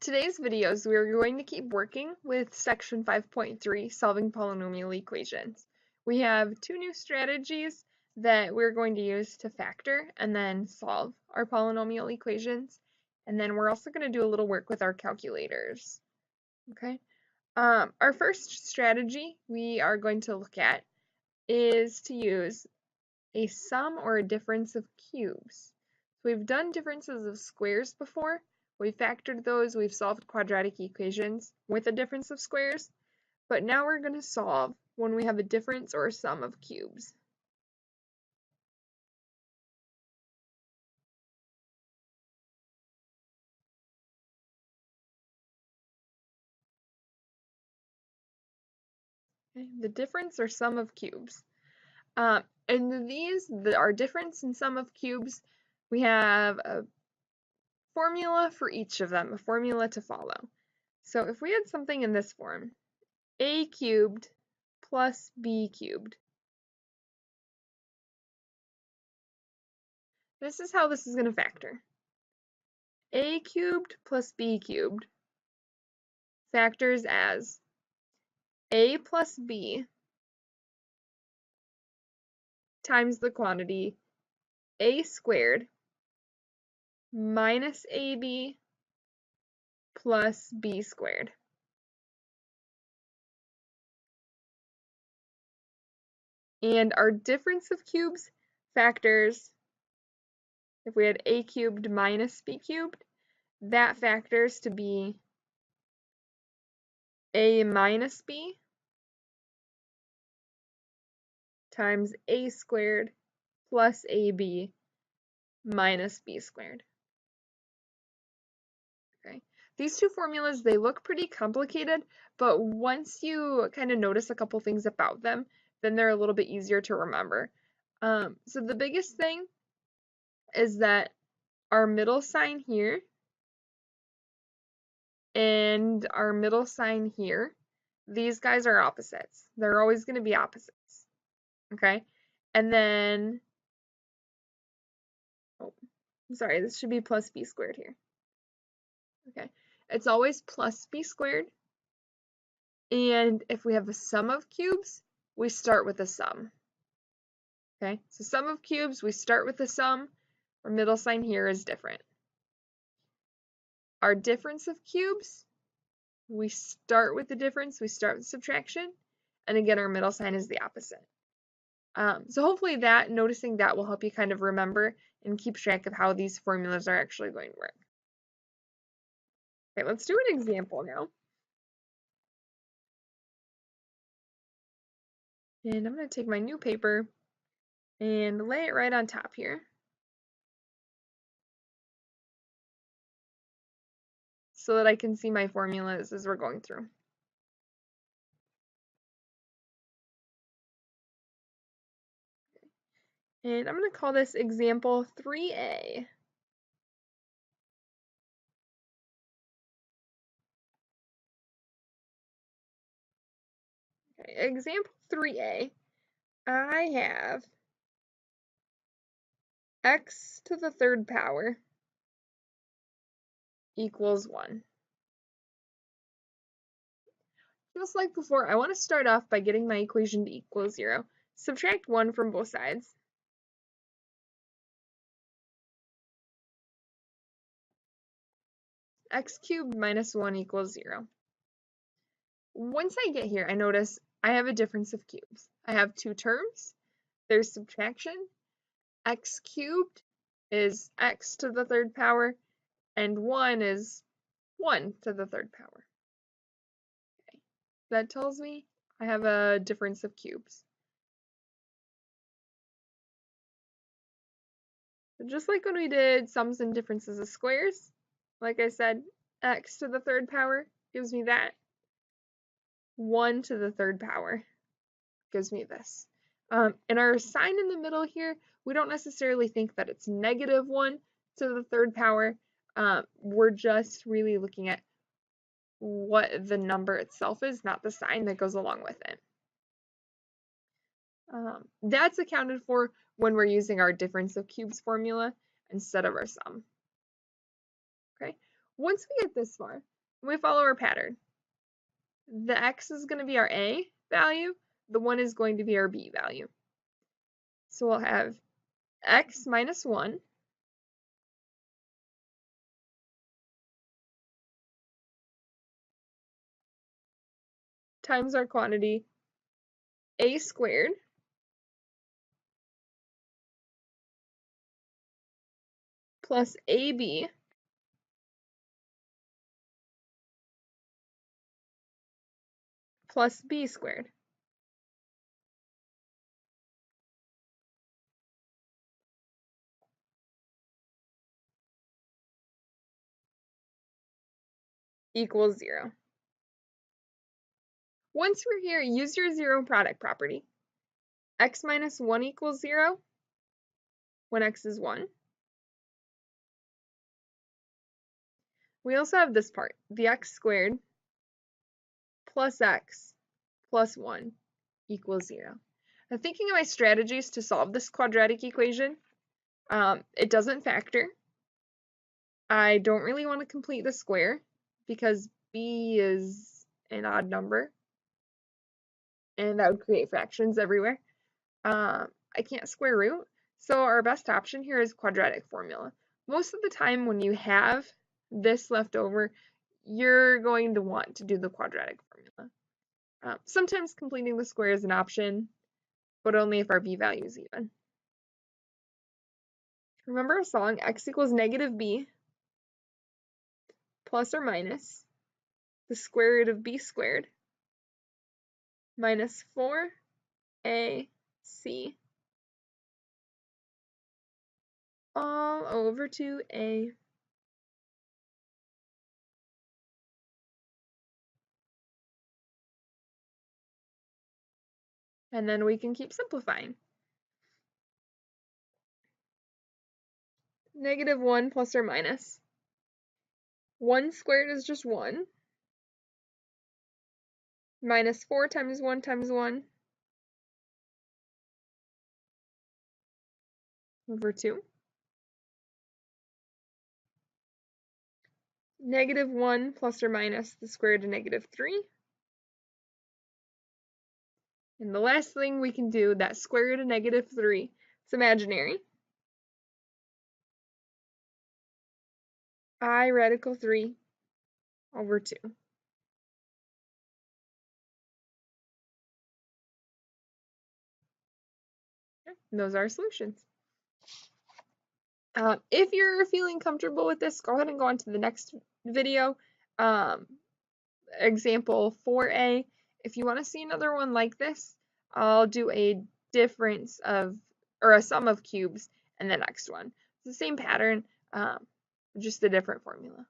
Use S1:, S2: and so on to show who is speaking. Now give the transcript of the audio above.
S1: Today's videos, we're going to keep working with section 5.3, solving polynomial equations. We have two new strategies that we're going to use to factor and then solve our polynomial equations. And then we're also going to do a little work with our calculators. Okay. Our first strategy we are going to look at is to use a sum or a difference of cubes. So we've done differences of squares before. We've factored those. We've solved quadratic equations with a difference of squares. But now we're going to solve when we have a difference or a sum of cubes. Okay, the difference or sum of cubes. And these, our difference and sum of cubes, we have a formula for each of them, a formula to follow. So if we had something in this form, a cubed plus b cubed. This is how this is going to factor. A cubed plus b cubed factors as a plus b times the quantity a squared minus ab plus b squared. And our difference of cubes factors, if we had a cubed minus b cubed, that factors to be a minus b times a squared plus ab minus b squared. Okay. These two formulas, they look pretty complicated, but once you kind of notice a couple things about them, then they're a little bit easier to remember. So the biggest thing is that our middle sign here and our middle sign here, these guys are opposites. They're always going to be opposites. Okay? And then, oh, sorry, this should be plus b squared here. Okay. It's always plus b squared. And if we have a sum of cubes, we start with a sum. Okay, so sum of cubes, we start with the sum. Our middle sign here is different. Our difference of cubes, we start with the difference, we start with subtraction. And again, our middle sign is the opposite. So hopefully noticing that will help you kind of remember and keep track of how these formulas are actually going to work. Okay, let's do an example now. And I'm going to take my new paper and lay it right on top here. So that I can see my formulas as we're going through. And I'm going to call this example 3A. Okay, example 3A, I have x to the third power equals 1. Just like before, I want to start off by getting my equation to equal 0. Subtract 1 from both sides. X cubed minus 1 equals 0. Once I get here, I notice I have a difference of cubes. I have two terms. There's subtraction. X cubed is x to the third power, and 1 is 1 to the third power. Okay. That tells me I have a difference of cubes. Just like when we did sums and differences of squares, like I said, x to the third power gives me that. 1 to the third power gives me this. And our sign in the middle here, we don't necessarily think that it's negative 1 to the third power. We're just really looking at what the number itself is, not the sign that goes along with it. That's accounted for when we're using our difference of cubes formula instead of our sum. Okay. Once we get this far, we follow our pattern. The x is going to be our a value, the 1 is going to be our b value. So we'll have x minus 1 times our quantity a squared plus ab plus b squared. Equals 0. Once we're here, use your zero product property. X minus 1 equals 0 when x is 1. We also have this part, the x squared plus x plus 1 equals 0. Now, thinking of my strategies to solve this quadratic equation, it doesn't factor. I don't really want to complete the square because b is an odd number, and that would create fractions everywhere. I can't square root, so our best option here is quadratic formula. Most of the time when you have this left over, you're going to want to do the quadratic formula. Sometimes completing the square is an option, but only if our b value is even. Remember our song, x equals negative b plus or minus the square root of b squared minus 4ac all over 2a. And then we can keep simplifying. Negative 1 plus or minus. 1 squared is just 1. Minus 4 times 1 times 1 over 2. Negative 1 plus or minus the square root of negative 3. And the last thing we can do, that square root of negative 3, it's imaginary. I radical 3 over 2. And those are our solutions. If you're feeling comfortable with this, go ahead and go on to the next video. Example 4a. If you want to see another one like this, I'll do a difference of, or a sum of cubes in the next one. It's the same pattern, just a different formula.